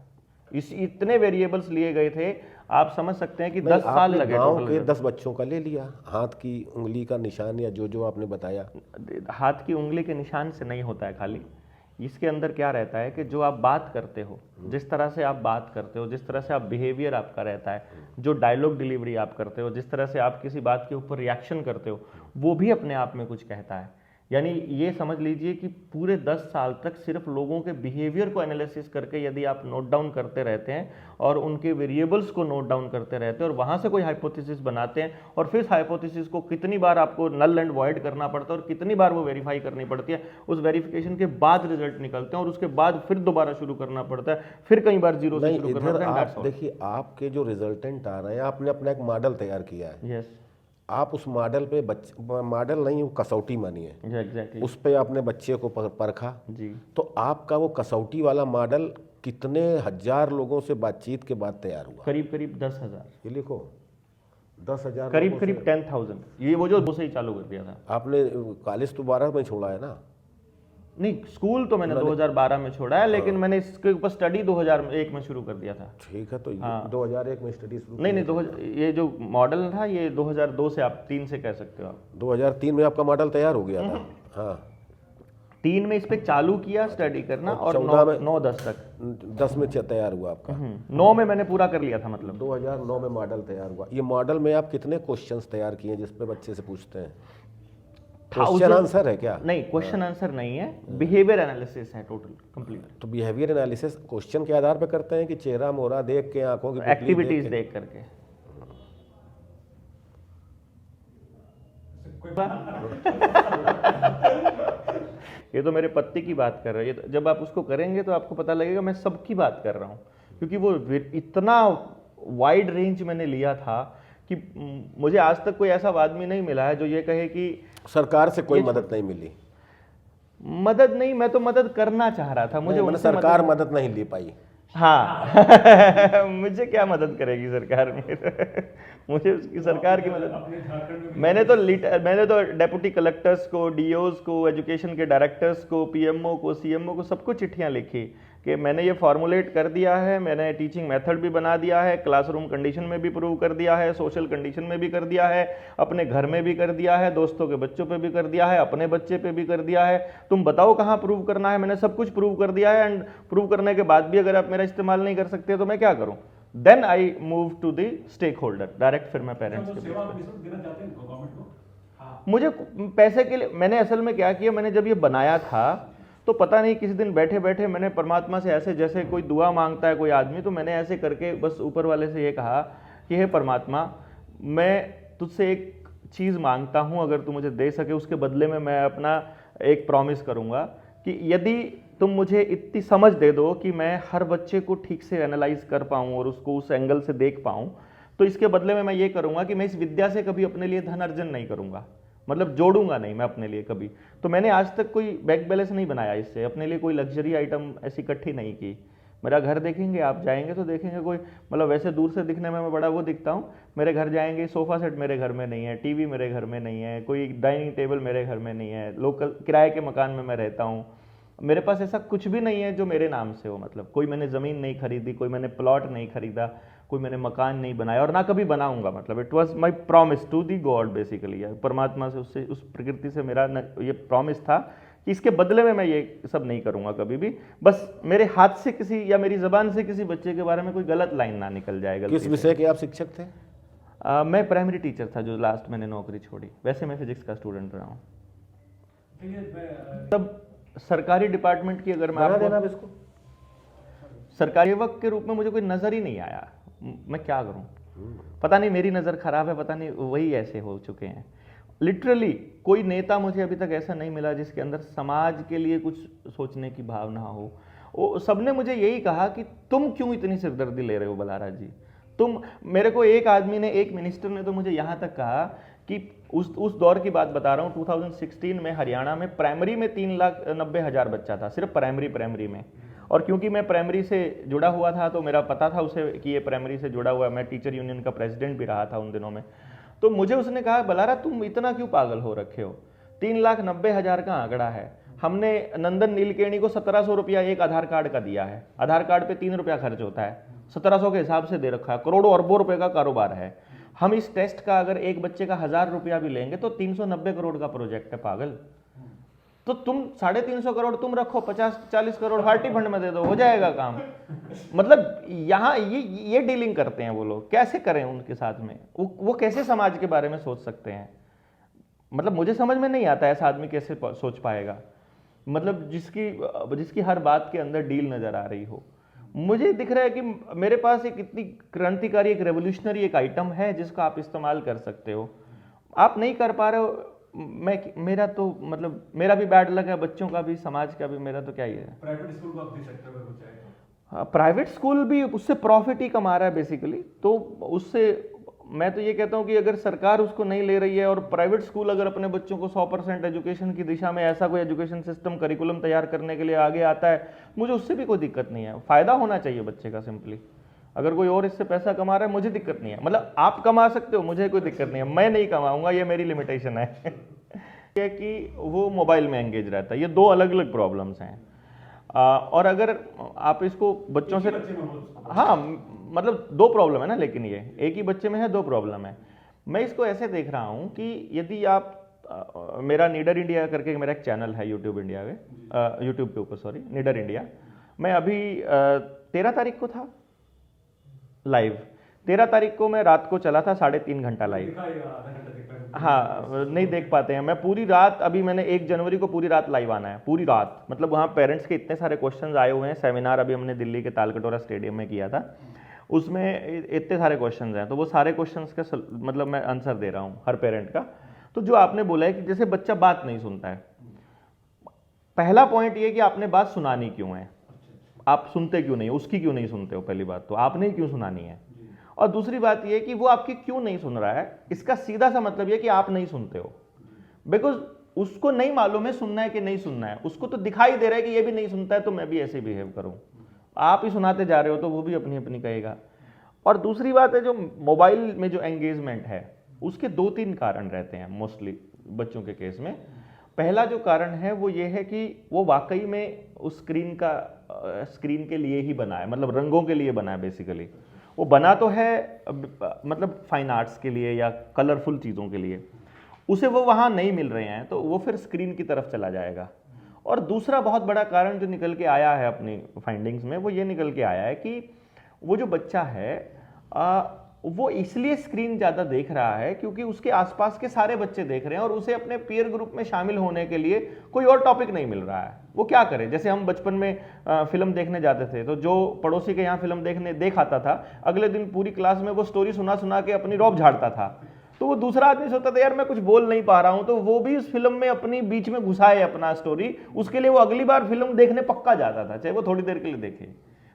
Speaker 1: इतने वेरिएबल्स लिए गए थे, आप समझ सकते हैं कि 10 साल लगे।
Speaker 2: गांव के 10 बच्चों का ले लिया, हाथ की उंगली का निशान या जो आपने बताया।
Speaker 1: हाथ की उंगली के निशान से नहीं होता है खाली, इसके अंदर क्या रहता है कि जो आप बात करते हो, जिस तरह से आप बात करते हो, जिस तरह से आप बिहेवियर आपका रहता है, जो डायलॉग डिलीवरी आप करते हो, जिस तरह से आप किसी बात के ऊपर रिएक्शन करते हो, वो भी अपने आप में कुछ कहता है। यानी ये समझ लीजिए कि पूरे 10 साल तक सिर्फ लोगों के बिहेवियर को एनालिसिस करके यदि आप नोट डाउन करते रहते हैं और उनके वेरिएबल्स को नोट डाउन करते रहते हैं और वहाँ से कोई हाइपोथेसिस बनाते हैं, और फिर हाइपोथेसिस को कितनी बार आपको नल एंड वॉइड करना पड़ता है और कितनी बार वो वेरीफाई करनी पड़ती है, उस वेरिफिकेशन के बाद रिजल्ट निकलते हैं और उसके बाद फिर दोबारा शुरू करना पड़ता है, फिर कई बार जीरो से शुरू करना पड़ता है।
Speaker 2: देखिए, आपके जो रिजल्टेंट आ रहे हैं, आपने अपना एक मॉडल तैयार किया है।
Speaker 1: यस,
Speaker 2: आप उस मॉडल पे मॉडल नहीं, वो कसौटी मानिए,
Speaker 1: एग्जैक्टली,
Speaker 2: उस पे आपने बच्चे को परखा जी, तो आपका वो कसौटी वाला मॉडल कितने हजार लोगों से बातचीत के बाद तैयार हुआ?
Speaker 1: करीब 10,000।
Speaker 2: ये लिखो, 10,000,
Speaker 1: करीब 10,000। ये वो जो से ही चालू कर दिया था
Speaker 2: आपने। कॉलेज तो 12 में छोड़ा है ना?
Speaker 1: नहीं, स्कूल तो मैंने 2012 में छोड़ा है, लेकिन मैंने इसके ऊपर स्टडी 2001 में शुरू कर दिया था।
Speaker 2: ठीक है, तो 2001 में स्टडी शुरू?
Speaker 1: नहीं, ये जो मॉडल था ये 2002 से, आप 3 से कह सकते हो। आप
Speaker 2: 2003 में आपका मॉडल तैयार हो गया था? हाँ,
Speaker 1: 3 में इस पे चालू किया स्टडी करना और 9-10 तक,
Speaker 2: 10 में तैयार हुआ आपका।
Speaker 1: 9 में मैंने पूरा कर लिया था, मतलब
Speaker 2: 2009 में मॉडल तैयार हुआ। ये मॉडल में आप कितने क्वेश्चंस तैयार किए जिसपे बच्चे से पूछते हैं? क्वेश्चन आंसर है क्या?
Speaker 1: नहीं, क्वेश्चन आंसर नहीं है, बिहेवियर एनालिसिस है टोटल कंप्लीट।
Speaker 2: तो बिहेवियर एनालिसिस क्वेश्चन के आधार पे करते हैं कि चेहरा मोहरा देख के, आंखों की
Speaker 1: एक्टिविटीज देख करके? ये तो मेरे पत्ती की बात कर रहे हैं, जब आप उसको करेंगे तो आपको पता लगेगा मैं सबकी बात कर रहा हूँ, क्योंकि वो इतना वाइड रेंज मैंने लिया था कि मुझे आज तक कोई ऐसा आदमी नहीं मिला है जो ये कहे कि
Speaker 2: सरकार से कोई मदद नहीं मिली।
Speaker 1: मदद नहीं, मैं तो मदद करना चाह रहा था, मुझे
Speaker 2: सरकार मदद नहीं ले पाई।
Speaker 1: हाँ मुझे क्या मदद करेगी सरकार मेरे मुझे उसकी सरकार की मदद, मैंने तो डेप्यूटी कलेक्टर्स को, डीओज को, एजुकेशन के डायरेक्टर्स को, पीएमओ को, सीएमओ को सबको चिट्ठियां लिखी कि मैंने ये फॉर्मुलेट कर दिया है, मैंने टीचिंग मेथड भी बना दिया है, क्लासरूम कंडीशन में भी प्रूव कर दिया है, सोशल कंडीशन में भी कर दिया है, अपने घर में भी कर दिया है, दोस्तों के बच्चों पे भी कर दिया है, अपने बच्चे पे भी कर दिया है, तुम बताओ कहाँ प्रूव करना है। मैंने सब कुछ प्रूव कर दिया है, एंड प्रूव करने के बाद भी अगर आप मेरा इस्तेमाल नहीं कर सकते तो मैं क्या करूँ? Then I move to the stakeholder direct, फिर मैं पेरेंट्स के मुझे पैसे के लिए, मैंने असल में क्या किया, मैंने जब ये बनाया था तो पता नहीं किसी दिन बैठे बैठे मैंने परमात्मा से ऐसे, जैसे कोई दुआ मांगता है कोई आदमी, तो मैंने ऐसे करके बस ऊपर वाले से ये कहा कि हे परमात्मा, मैं तुझसे एक चीज़ मांगता हूँ, अगर तू मुझे दे सके उसके बदले में मैं अपना एक प्रॉमिस करूँगा कि यदि तुम मुझे इतनी समझ दे दो कि मैं हर बच्चे को ठीक से एनालाइज कर पाऊँ और उसको उस एंगल से देख पाऊँ, तो इसके बदले में मैं ये करूँगा कि मैं इस विद्या से कभी अपने लिए धन अर्जन नहीं करूँगा, मतलब जोड़ूंगा नहीं मैं अपने लिए कभी। तो मैंने आज तक कोई बैंक बैलेंस नहीं बनाया इससे, अपने लिए कोई लग्जरी आइटम ऐसी इकट्ठी नहीं की। मेरा घर देखेंगे आप, जाएंगे तो देखेंगे कोई, मतलब वैसे दूर से दिखने में मैं बड़ा वो दिखता हूँ, मेरे घर जाएंगे सोफ़ा सेट मेरे घर में नहीं है, टीवी मेरे घर में नहीं है, कोई डाइनिंग टेबल मेरे घर में नहीं है, लोकल किराए के मकान में मैं रहता हूँ, मेरे पास ऐसा कुछ भी नहीं है जो मेरे नाम से हो, मतलब कोई मैंने ज़मीन नहीं खरीदी, कोई मैंने प्लॉट नहीं खरीदा, कोई मैंने मकान नहीं बनाया और ना कभी बनाऊंगा। मतलब it was my promise to the god basically, परमात्मा से, उससे, उस प्रकृति से मेरा ये प्रॉमिस था कि इसके बदले में मैं ये सब नहीं करूंगा कभी भी, बस मेरे हाथ से किसी या मेरी ज़बान से किसी बच्चे के बारे में कोई गलत लाइन ना निकल जाएगा।
Speaker 2: किस विषय के आप शिक्षक थे?
Speaker 1: मैं प्राइमरी टीचर था, जो लास्ट मैंने नौकरी छोड़ी। वैसे मैं फिजिक्स का स्टूडेंट रहा हूँ। तब सरकारी डिपार्टमेंट की अगर मैं आपको सरकारी सेवक के रूप में मुझे कोई नज़र ही नहीं आया। मैं क्या करूं, पता नहीं मेरी नज़र खराब है, पता नहीं वही ऐसे हो चुके हैं। लिटरली कोई नेता मुझे अभी तक ऐसा नहीं मिला जिसके अंदर समाज के लिए कुछ सोचने की भावना हो। वो सबने मुझे यही कहा कि तुम क्यों इतनी सिरदर्दी ले रहे हो बलारा जी, तुम। मेरे को एक आदमी ने, एक मिनिस्टर ने तो मुझे यहाँ तक कहा कि उस दौर की बात बता रहा हूँ, 2016 में हरियाणा में प्राइमरी में 3,90,000 बच्चा था, सिर्फ प्राइमरी में। और क्योंकि मैं प्राइमरी से जुड़ा हुआ था तो मेरा पता था उसे कि ये प्राइमरी से जुड़ा हुआ है, मैं टीचर यूनियन का प्रेसिडेंट भी रहा था उन दिनों में। तो मुझे उसने कहा, बलारा तुम इतना क्यों पागल हो रखे हो, 3,90,000 का आंकड़ा है। हमने नंदन नीलकेणी को 1700 रुपया एक आधार कार्ड का दिया है, आधार कार्ड पे 3 रुपया खर्च होता है, 1700 के हिसाब से दे रखा है, करोड़ों अरबों रुपए का कारोबार है। हम इस टेस्ट का अगर एक बच्चे का 1000 रुपया भी लेंगे तो 390 करोड़ का प्रोजेक्ट है पागल। तो तुम 350 करोड़ तुम रखो, 50-40 करोड़ पार्टी फंड में दे दो, हो जाएगा काम। मतलब यहाँ ये डीलिंग करते हैं वो लोग। कैसे करें उनके साथ में, वो कैसे समाज के बारे में सोच सकते हैं। मतलब मुझे समझ में नहीं आता ऐसा आदमी कैसे सोच पाएगा, मतलब जिसकी हर बात के अंदर डील नजर आ रही हो। मुझे दिख रहा है कि मेरे पास एक इतनी क्रांतिकारी, एक रेवोल्यूशनरी एक आइटम है जिसका आप इस्तेमाल कर सकते हो, आप नहीं कर पा रहे हो। मेरा तो मतलब मेरा भी बैड लक है, बच्चों का भी, समाज का भी, मेरा तो क्या ही है।
Speaker 3: प्राइवेट स्कूल को आप दे सकते हो अगर कुछ चाहे तो।
Speaker 1: प्राइवेट स्कूल भी उससे प्रॉफिट ही कमा रहा है बेसिकली। तो उससे मैं तो ये कहता हूँ कि अगर सरकार उसको नहीं ले रही है और प्राइवेट स्कूल अगर अपने बच्चों को 100% एजुकेशन की दिशा में ऐसा कोई एजुकेशन सिस्टम, करिकुलम तैयार करने के लिए आगे आता है, मुझे उससे भी कोई दिक्कत नहीं है। फायदा होना चाहिए बच्चे का सिंपली। अगर कोई और इससे पैसा कमा रहा है मुझे दिक्कत नहीं है, मतलब आप कमा सकते हो, मुझे कोई दिक्कत नहीं है, मैं नहीं कमाऊंगा, ये मेरी लिमिटेशन है। कि वो मोबाइल में एंगेज रहता है। ये दो अलग अलग प्रॉब्लम्स हैं। और अगर आप इसको बच्चों से, हाँ मतलब दो प्रॉब्लम है ना, लेकिन ये एक ही बच्चे में है, दो प्रॉब्लम है। मैं इसको ऐसे देख रहा हूँ कि यदि आप मेरा नीडर इंडिया करके मेरा एक चैनल है यूट्यूब इंडिया पे, यूट्यूब के ऊपर, सॉरी, नीडर इंडिया। मैं अभी 13 तारीख को था लाइव, 13 तारीख को मैं रात को चला था 3.5 घंटा लाइव। हाँ, नहीं देख पाते हैं। मैं पूरी रात, अभी मैंने 1 जनवरी को पूरी रात लाइव आना है, पूरी रात। मतलब वहाँ पेरेंट्स के इतने सारे क्वेश्चंस आए हुए हैं। सेमिनार अभी हमने दिल्ली के तालकटोरा स्टेडियम में किया था, उसमें इतने सारे क्वेश्चंस हैं, तो वो सारे क्वेश्चंस का मतलब मैं आंसर दे रहा हूँ हर पेरेंट का। तो जो आपने बोला है कि जैसे बच्चा बात नहीं सुनता है, पहला पॉइंट ये कि आपने बात सुनानी क्यों है, आप सुनते क्यों नहीं, उसकी क्यों नहीं सुनते हो। पहली बात तो आपने ही क्यों सुनानी है। और दूसरी बात ये कि वो आपकी क्यों नहीं सुन रहा है, इसका सीधा सा मतलब ये कि आप नहीं सुनते हो। बिकॉज उसको नहीं मालूम है सुनना है कि नहीं सुनना है, उसको तो दिखाई दे रहा है कि ये भी नहीं सुनता है तो मैं भी ऐसे बिहेव करूं। आप ही सुनाते जा रहे हो तो वो भी अपनी अपनी कहेगा। और दूसरी बात है, जो मोबाइल में जो एंगेजमेंट है उसके 2-3 कारण रहते हैं मोस्टली बच्चों के केस में। पहला जो कारण है वो ये है कि वो वाकई में उस स्क्रीन के लिए ही बना है, मतलब रंगों के लिए बना है बेसिकली। वो बना तो है मतलब फाइन आर्ट्स के लिए या कलरफुल चीज़ों के लिए, उसे वो वहाँ नहीं मिल रहे हैं तो वो फिर स्क्रीन की तरफ चला जाएगा। और दूसरा बहुत बड़ा कारण जो निकल के आया है अपनी फाइंडिंग्स में, वो ये निकल के आया है कि वो जो बच्चा है वो इसलिए स्क्रीन ज़्यादा देख रहा है क्योंकि उसके आसपास के सारे बच्चे देख रहे हैं और उसे अपने पीयर ग्रुप में शामिल होने के लिए कोई और टॉपिक नहीं मिल रहा है। वो क्या करे, जैसे हम बचपन में फिल्म देखने जाते थे तो जो पड़ोसी के यहाँ फिल्म देख आता था, अगले दिन पूरी क्लास में वो स्टोरी सुना सुना के अपनी रौब झाड़ता था। तो वो दूसरा आदमी सोचता था यार मैं कुछ बोल नहीं पा रहा हूँ, तो वो भी उस फिल्म में अपनी बीच में घुसाए अपना स्टोरी, उसके लिए वो अगली बार फिल्म देखने पक्का जाता था, चाहे वो थोड़ी देर के लिए देखे।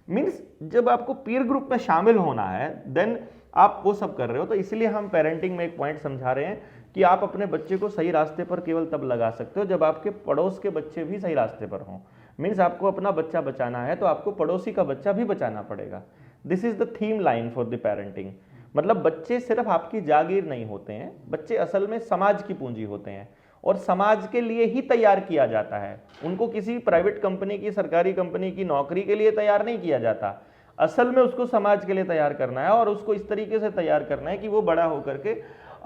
Speaker 1: मीन्स जब आपको पीयर ग्रुप में शामिल होना है देन आप वो सब कर रहे हो। तो इसलिए हम पेरेंटिंग में एक पॉइंट समझा रहे हैं कि आप अपने बच्चे को सही रास्ते पर केवल तब लगा सकते हो जब आपके पड़ोस के बच्चे भी सही रास्ते पर हों। मीन्स आपको अपना बच्चा बचाना है तो आपको पड़ोसी का बच्चा भी बचाना पड़ेगा। This is the theme line for the parenting. मतलब बच्चे सिर्फ आपकी जागीर नहीं होते हैं, बच्चे असल में समाज की पूंजी होते हैं और समाज के लिए ही तैयार किया जाता है। उनको किसी प्राइवेट कंपनी की, सरकारी कंपनी की नौकरी के लिए तैयार नहीं किया जाता। असल में उसको समाज के लिए तैयार करना है और उसको इस तरीके से तैयार करना है कि वो बड़ा होकर के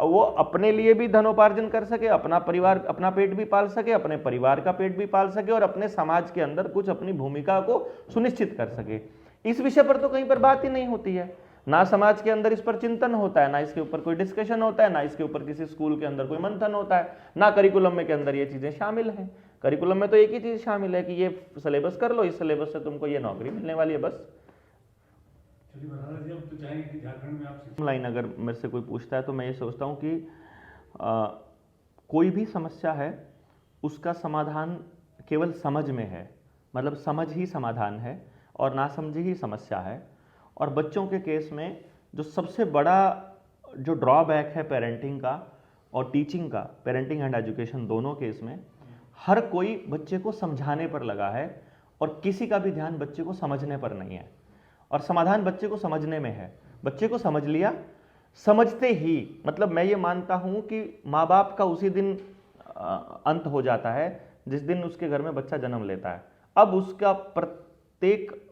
Speaker 1: वो अपने लिए भी धनोपार्जन कर सके, अपना परिवार, अपना पेट भी पाल सके, अपने परिवार का पेट भी पाल सके और अपने समाज के अंदर कुछ अपनी भूमिका को सुनिश्चित कर सके। इस विषय पर तो कहीं पर बात ही नहीं होती है, ना समाज के अंदर इस पर चिंतन होता है, ना इसके ऊपर कोई डिस्कशन होता है, ना इसके ऊपर किसी स्कूल के अंदर कोई मंथन होता है, ना करिकुलम में के अंदर ये चीज़ें शामिल हैं। करिकुलम में तो एक ही चीज़ शामिल है कि ये सिलेबस कर लो, इस सिलेबस से तुमको ये नौकरी मिलने वाली है, बस
Speaker 3: चलिए बनारस जी, अब तो चाहेंगे कि झारखंड में आप शिक्षा
Speaker 1: लाइन अगर मेरे से कोई पूछता है तो मैं ये सोचता हूँ कि कोई भी समस्या है उसका समाधान केवल समझ में है, मतलब समझ ही समाधान है और नासमझी ही समस्या है। और बच्चों के केस में जो सबसे बड़ा जो ड्रॉबैक है पेरेंटिंग का और टीचिंग का, पेरेंटिंग एंड एजुकेशन दोनों केस में, हर कोई बच्चे को समझाने पर लगा है और किसी का भी ध्यान बच्चे को समझने पर नहीं है। और समाधान बच्चे को समझने में है। बच्चे को समझ लिया, समझते ही मतलब मैं ये मानता हूँ कि माँ बाप का उसी दिन अंत हो जाता है जिस दिन उसके घर में बच्चा जन्म लेता है। अब उसका प्रत्येक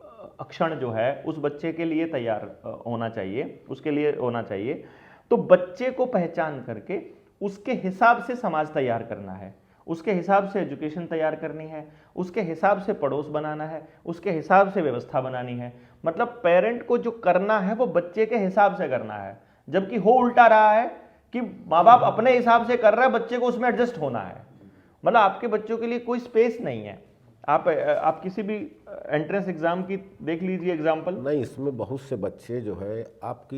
Speaker 1: क्षण जो है उस बच्चे के लिए तैयार होना चाहिए, उसके लिए होना चाहिए। तो बच्चे को पहचान करके उसके हिसाब से समाज तैयार करना है, उसके हिसाब से एजुकेशन तैयार करनी है, उसके हिसाब से पड़ोस बनाना है, उसके हिसाब से व्यवस्था बनानी है। मतलब पेरेंट को जो करना है वो बच्चे के हिसाब से करना है, जबकि हो उल्टा रहा है कि माँ बाप अपने हिसाब से कर रहा है, बच्चे को उसमें एडजस्ट होना है। मतलब आपके बच्चों के लिए कोई स्पेस नहीं है। आप किसी भी एंट्रेंस एग्जाम की देख लीजिए एग्जाम्पल।
Speaker 2: नहीं, इसमें बहुत से बच्चे जो है आप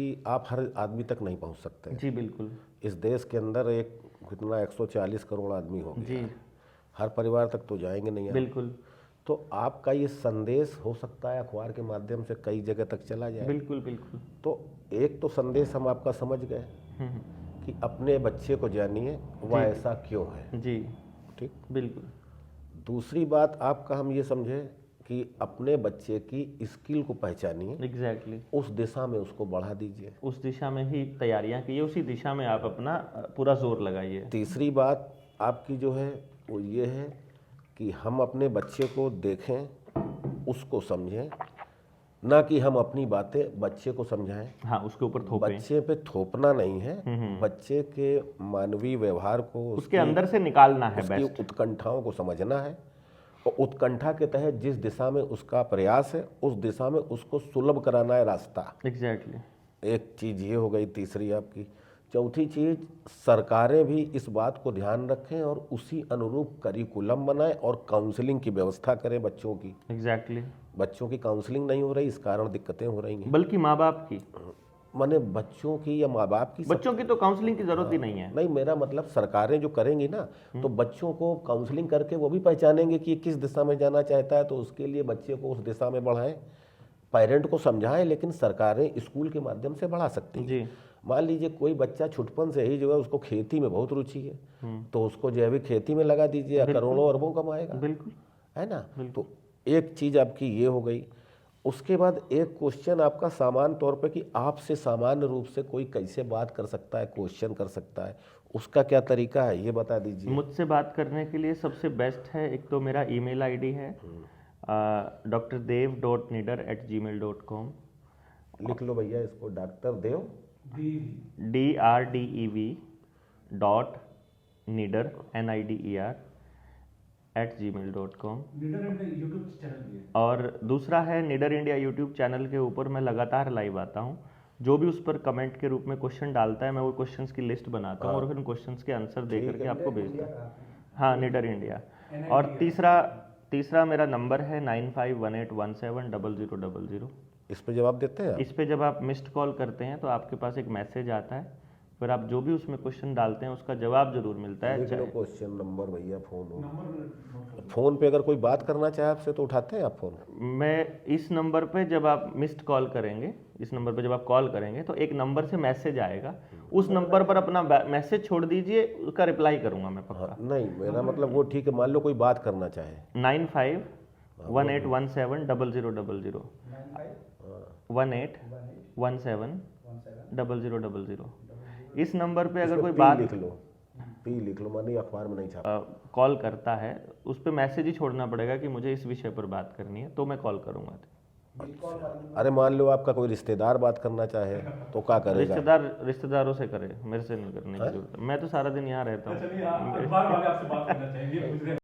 Speaker 2: हर आदमी तक नहीं पहुंच सकते।
Speaker 1: जी बिल्कुल।
Speaker 2: इस देश के अंदर एक कितना 140 करोड़ आदमी हो गया
Speaker 1: जी,
Speaker 2: हर परिवार तक तो जाएंगे नहीं आप।
Speaker 1: बिल्कुल
Speaker 2: तो आपका ये संदेश हो सकता है अखबार के माध्यम से कई जगह तक चला जाए।
Speaker 1: बिल्कुल बिल्कुल।
Speaker 2: तो एक तो संदेश हम आपका समझ गए कि अपने बच्चे को जानिए वह ऐसा क्यों है।
Speaker 1: जी
Speaker 2: ठीक।
Speaker 1: बिल्कुल।
Speaker 2: दूसरी बात आपका हम ये समझे कि अपने बच्चे की स्किल को पहचानिए,
Speaker 1: एग्जैक्टली
Speaker 2: उस दिशा में उसको बढ़ा दीजिए।
Speaker 1: उस दिशा में ही तैयारियां कीजिए, उसी दिशा में आप अपना पूरा जोर लगाइए।
Speaker 2: तीसरी बात आपकी जो है वो ये है कि हम अपने बच्चे को देखें, उसको समझें, ना कि हम अपनी बातें बच्चे को समझाएं।
Speaker 1: हाँ, उसके ऊपर थोपें।
Speaker 2: बच्चे पे थोपना नहीं है, बच्चे के मानवीय व्यवहार को,
Speaker 1: उसके अंदर से निकालना है,
Speaker 2: उसकी
Speaker 1: बेस्ट।
Speaker 2: उत्कंठाओं को समझना है और उत्कंठा के तहत जिस दिशा में उसका प्रयास है उस दिशा में उसको सुलभ कराना है रास्ता।
Speaker 1: एग्जैक्टली।
Speaker 2: एक चीज़ ये हो गई तीसरी आपकी। चौथी चीज़, सरकारें भी इस बात को ध्यान रखें और उसी अनुरूप करिकुलम बनाएं और काउंसलिंग की व्यवस्था करें बच्चों की।
Speaker 1: एग्जैक्टली।
Speaker 2: बच्चों की काउंसलिंग नहीं हो रही, इस कारण दिक्कतें हो रही हैं।
Speaker 1: बल्कि माँ बाप की,
Speaker 2: माने बच्चों की या माँ बाप की,
Speaker 1: बच्चों की तो काउंसलिंग की जरूरत ही नहीं है।
Speaker 2: नहीं, मेरा मतलब सरकारें जो करेंगी ना तो बच्चों को काउंसलिंग करके वो भी पहचानेंगे कि ये किस दिशा में जाना चाहता है, तो उसके लिए बच्चे को उस दिशा में बढ़ाएं, पेरेंट को समझाएं। लेकिन सरकारें स्कूल के माध्यम से बढ़ा सकती हैं।
Speaker 1: जी
Speaker 2: मान लीजिए कोई बच्चा छुटपन से ही जो है उसको खेती में बहुत रुचि है, तो उसको जैविक खेती में लगा दीजिए, करोड़ों अरबों कमाएगा,
Speaker 1: बिल्कुल।
Speaker 2: है ना। तो एक चीज़ आपकी ये हो गई। उसके बाद एक क्वेश्चन आपका सामान्य तौर पे कि आपसे सामान्य रूप से कोई कैसे बात कर सकता है, क्वेश्चन कर सकता है, उसका क्या तरीका है ये बता दीजिए।
Speaker 1: मुझसे बात करने के लिए सबसे बेस्ट है, एक तो मेरा ईमेल आईडी है drdev.nider@gmail.com।
Speaker 2: लिख लो भैया इसको, doctor Dev
Speaker 1: DRDEV.nider@gmail.com।
Speaker 3: Leader and YouTube channel भी है।
Speaker 1: और दूसरा है निडर इंडिया यूट्यूब चैनल के ऊपर मैं लगातार लाइव आता हूँ। जो भी उस पर कमेंट के रूप में क्वेश्चन डालता है मैं वो क्वेश्चंस की लिस्ट बनाता हूँ और फिर क्वेश्चंस के आंसर दे करके आपको भेजता हूँ। हाँ, निडर इंडिया। और तीसरा मेरा नंबर है 9518170000।
Speaker 2: इस पे जवाब देते हैं आप?
Speaker 1: इस पे जब आप मिस्ड कॉल करते हैं तो आपके पास एक मैसेज आता है, फिर आप जो भी उसमें क्वेश्चन डालते हैं उसका जवाब जरूर मिलता है।
Speaker 2: लिख लो क्वेश्चन नंबर भैया, फोन पे अगर कोई बात करना चाहे आपसे तो उठाते हैं आप फोन?
Speaker 1: मैं इस नंबर पे जब आप मिस्ड कॉल करेंगे, इस नंबर पे जब आप कॉल करेंगे तो एक नंबर से मैसेज आएगा, उस नंबर पर अपना मैसेज छोड़ दीजिए, उसका रिप्लाई करूंगा मैं पक्का।
Speaker 2: नहीं, मेरा मतलब वो ठीक है, मान लो कोई बात करना चाहे।
Speaker 1: 9518170000 18170000। इस नंबर पे अगर कोई बात
Speaker 2: लिख लो, लिख लो, मानिए अखबार में नहीं छापा,
Speaker 1: कॉल करता है, उस पे मैसेज ही छोड़ना पड़ेगा कि मुझे इस विषय पर बात करनी है, तो मैं कॉल करूंगा।
Speaker 2: अरे मान लो आपका कोई रिश्तेदार बात करना चाहे तो क्या करेगा?
Speaker 1: रिश्तेदारों से करे, मेरे से नहीं करने की जरूरत है। मैं तो सारा दिन यहाँ रहता हूँ।
Speaker 3: चलिए, अखबार वाले आपसे बात करना चाहेंगे।